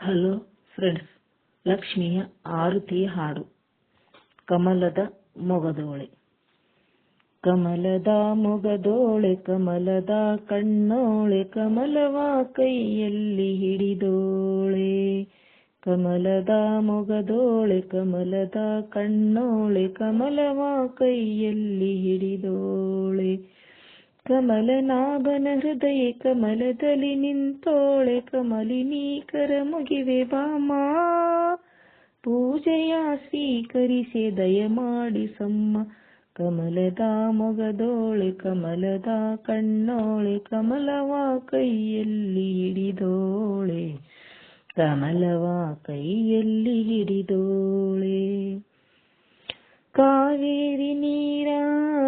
Hello friends, ಲಕ್ಷ್ಮಿಯ ಆರತಿ ಹಾಡು. ಕಮಲದ ಮೊಗದೋಳೆ. ಕಮಲದ ಮೊಗದೋಳೆ, ಕಮಲದ ಕಣ್ಣೋಳೆ, ಕಮಲವ ಕೈಯಲ್ಲಿ ಹಿಡಿದೋಳೆ. ಕಮಲದ ಮೊಗದೋಳೆ, ಕಮಲದ ಕಣ್ಣೋಳೆ, ಕಮಲವ ಕೈಯಲ್ಲಿ ಹಿಡಿದೋಳೆ. ಕಮಲನಾಭನ ಹೃದಯ ಕಮಲದಲ್ಲಿ ನಿಂತೋಳೆ, ಕಮಲಿನೀಕರ ಮುಗಿವೆ ಬಾಮ. ಪೂಜೆಯ ಸ್ವೀಕರಿಸಿ ದಯಮಾಡಿಸಮ್ಮ. ಕಮಲದ ಮೊಗದೋಳೆ, ಕಮಲದ ಕಣ್ಣೋಳೆ, ಕಮಲವ ಕೈಯಲ್ಲಿ ಹಿಡಿದೋಳೆ. ಕಮಲವ ಕೈಯಲ್ಲಿ ಹಿಡಿದೋಳೆ. ಕಾವೇರಿ ನೀರ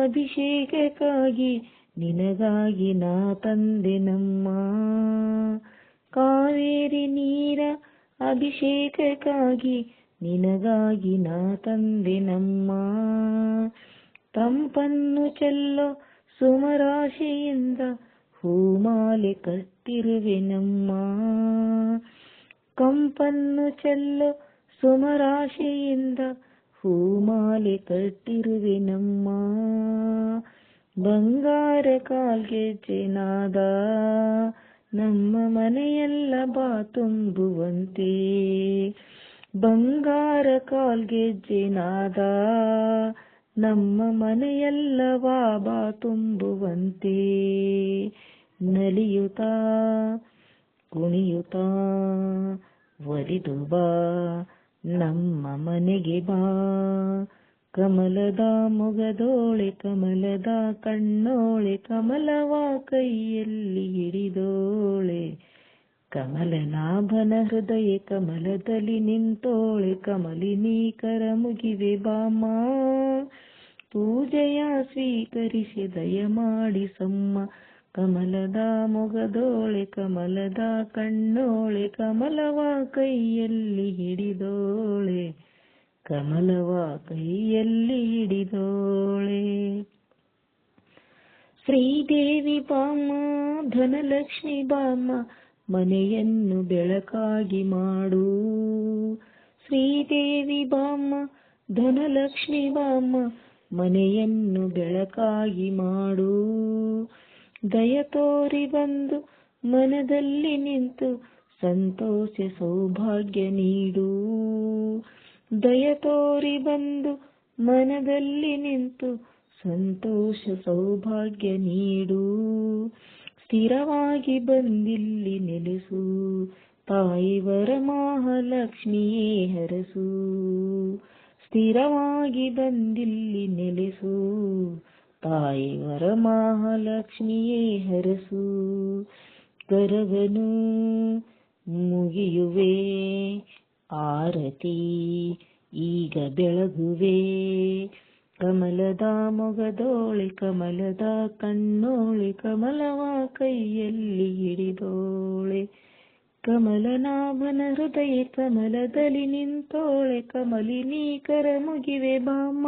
ಅಭಿಷೇಕಕ್ಕಾಗಿ ನಿನಗಾಗಿ ನಾ ತಂದೆ ನಮ್ಮ. ಕಾವೇರಿ ನೀರ ಅಭಿಷೇಕಕ್ಕಾಗಿ ನಿನಗಾಗಿ ನಾ ತಂದೆ ನಮ್ಮ. ತಂಪನ್ನು ಚೆಲ್ಲೋ ಸುಮರಾಶಿಯಿಂದ ಹೂಮಾಲೆ ಕಟ್ಟಿರುವೆ ನಮ್ಮ. ಕಂಪನ್ನು ಚೆಲ್ಲೋ ಸುಮರಾಶಿಯಿಂದ ಹೂಮಾಲೆ ಕಟ್ಟಿರುವೆ ನಮ್ಮ. ಬಂಗಾರ ಕಾಲ್ಗೆಜ್ಜೆ ನಾದ ನಮ್ಮ ಮನೆಯೆಲ್ಲ ಬಾ ತುಂಬುವಂತೆ. ಬಂಗಾರ ಕಾಲ್ಗೆಜ್ಜೆ ನಾದ ನಮ್ಮ ಮನೆಯೆಲ್ಲ ಬಾ ತುಂಬುವಂತೆ. ನಲಿಯುತ್ತಾ ಕುಣಿಯುತ್ತಾ ಒಲಿದು ಬಾ ನಮ್ಮ ಮನೆಗೆ ಬಾ. ಕಮಲದ ಮೊಗದೋಳೆ, ಕಮಲದ ಕಣ್ಣೋಳೆ, ಕಮಲವ ಕೈಯಲ್ಲಿ ಹಿಡಿದೋಳೆ. ಕಮಲನಾಭನ ಹೃದಯ ಕಮಲದಲ್ಲಿ ನಿಂತೋಳೆ, ಕಮಲಿನೀಕರ ಮುಗಿವೆ ಬಾಮ. ಪೂಜೆಯ ಸ್ವೀಕರಿಸಿ ದಯಮಾಡಿಸಮ್ಮ. ಕಮಲದ ಮೊಗದೋಳೆ, ಕಮಲದ ಕಣ್ಣೋಳೆ, ಕಮಲವ ಕೈಯಲ್ಲಿ ಹಿಡಿದೋಳೆ. ಕಮಲವ ಕೈಯಲ್ಲಿ ಹಿಡಿದೋಳೆ. ಶ್ರೀದೇವಿ ಬಾಮ, ಧನಲಕ್ಷ್ಮಿ ಬಾಮ, ಮನೆಯನ್ನು ಬೆಳಕಾಗಿ ಮಾಡು. ಶ್ರೀದೇವಿ ಬಾಮ, ಧನಲಕ್ಷ್ಮಿ ಬಾಮ, ಮನೆಯನ್ನು ಬೆಳಕಾಗಿ ಮಾಡು. ದಯ ತೋರಿ ಬಂದು ಮನದಲ್ಲಿ ನಿಂತು ಸಂತೋಷ ಸೌಭಾಗ್ಯ ನೀಡು. ದಯ ತೋರಿ ಬಂದು ಮನದಲ್ಲಿ ನಿಂತು ಸಂತೋಷ ಸೌಭಾಗ್ಯ ನೀಡು. ಸ್ಥಿರವಾಗಿ ಬಂದಿಲ್ಲಿ ನೆಲೆಸು, ತಾಯಿ ವರಮಹಾಲಕ್ಷ್ಮಿಯೇ ಹರಸು. ಸ್ಥಿರವಾಗಿ ಬಂದಿಲ್ಲಿ ನೆಲೆಸು, ತಾಯಿ ವರಮಹಾಲಕ್ಷ್ಮಿಯೇ ಹರಸು. ಕರವನು ಮುಗಿಯುವೆ ಆರತಿ ಈಗ ಬೆಳಗುವೆ. ಕಮಲದ ಮೊಗದೋಳೆ, ಕಮಲದ ಕಣ್ಣೋಳೆ, ಕಮಲವ ಕೈಯಲ್ಲಿ ಹಿಡಿದೋಳೆ. ಕಮಲನಾಭನ ಹೃದಯ ಕಮಲದಲ್ಲಿ ನಿಂತೋಳೆ, ಕಮಲಿನೀಕರ ಮುಗಿವೆ ಬಾಮ.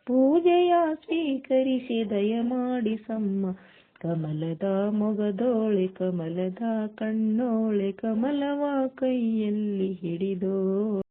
ಪೂಜೆಯ ಸ್ವೀಕರಿಸಿ ದಯಮಾಡಿಸಮ್ಮ. ಕಮಲದ ಮೊಗದೋಳೆ, ಕಮಲದ ಕಣ್ಣೋಳೆ, ಕಮಲವ ಕೈಯಲ್ಲಿ ಹಿಡಿದೋಳೆ.